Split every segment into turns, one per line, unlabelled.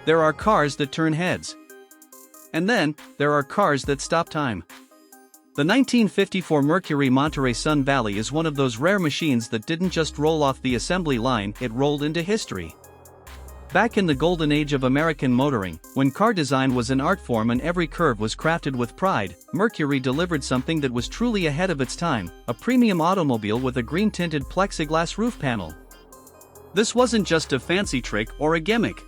There are cars that turn heads. And then, there are cars that stop time. The 1954 Mercury Monterey Sun Valley is one of those rare machines that didn't just roll off the assembly line, it rolled into history. Back in the golden age of American motoring, when car design was an art form and every curve was crafted with pride, Mercury delivered something that was truly ahead of its time, a premium automobile with a green-tinted plexiglass roof panel. This wasn't just a fancy trick or a gimmick.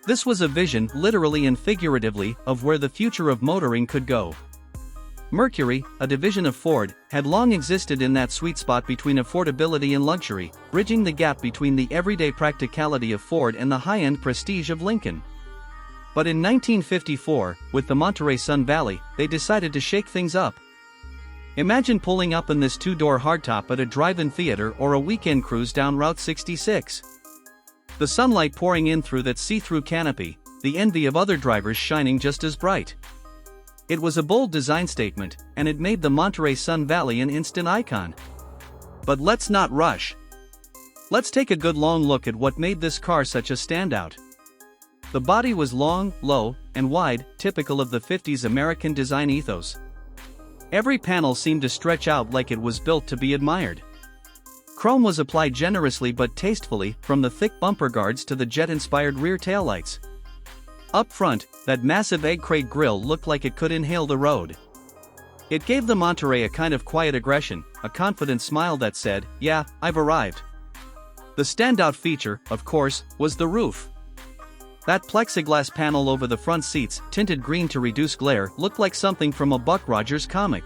This was a vision, literally and figuratively, of where the future of motoring could go. Mercury, a division of Ford, had long existed in that sweet spot between affordability and luxury, bridging the gap between the everyday practicality of Ford and the high-end prestige of Lincoln. But in 1954, with the Monterey Sun Valley, they decided to shake things up. Imagine pulling up in this two-door hardtop at a drive-in theater or a weekend cruise down Route 66. The sunlight pouring in through that see-through canopy, the envy of other drivers shining just as bright. It was a bold design statement, and it made the Monterey Sun Valley an instant icon. But let's not rush. Let's take a good long look at what made this car such a standout. The body was long, low, and wide, typical of the 50s American design ethos. Every panel seemed to stretch out like it was built to be admired. Chrome was applied generously but tastefully, from the thick bumper guards to the jet-inspired rear taillights. Up front, that massive egg crate grille looked like it could inhale the road. It gave the Monterey a kind of quiet aggression, a confident smile that said, "Yeah, I've arrived." The standout feature, of course, was the roof. That plexiglass panel over the front seats, tinted green to reduce glare, looked like something from a Buck Rogers comic.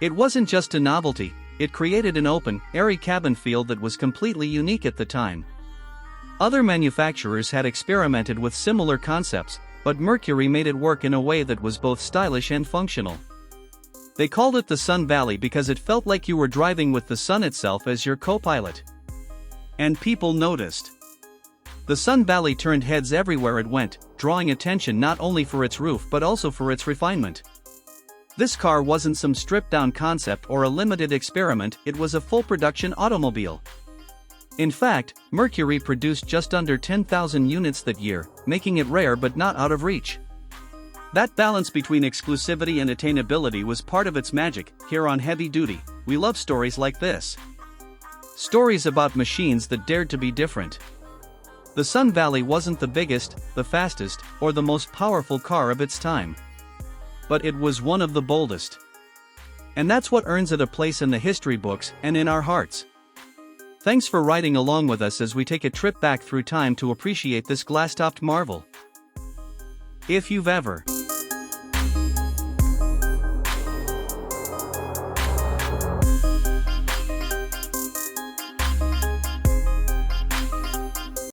It wasn't just a novelty, it created an open, airy cabin feel that was completely unique at the time. Other manufacturers had experimented with similar concepts, but Mercury made it work in a way that was both stylish and functional. They called it the Sun Valley because it felt like you were driving with the sun itself as your co-pilot. And people noticed. The Sun Valley turned heads everywhere it went, drawing attention not only for its roof but also for its refinement. This car wasn't some stripped-down concept or a limited experiment, it was a full-production automobile. In fact, Mercury produced just under 10,000 units that year, making it rare but not out of reach. That balance between exclusivity and attainability was part of its magic. Here on Heavy Duty, we love stories like this. Stories about machines that dared to be different. The Sun Valley wasn't the biggest, the fastest, or the most powerful car of its time. But it was one of the boldest. And that's what earns it a place in the history books and in our hearts. Thanks for riding along with us as we take a trip back through time to appreciate this glass-topped marvel. If you've ever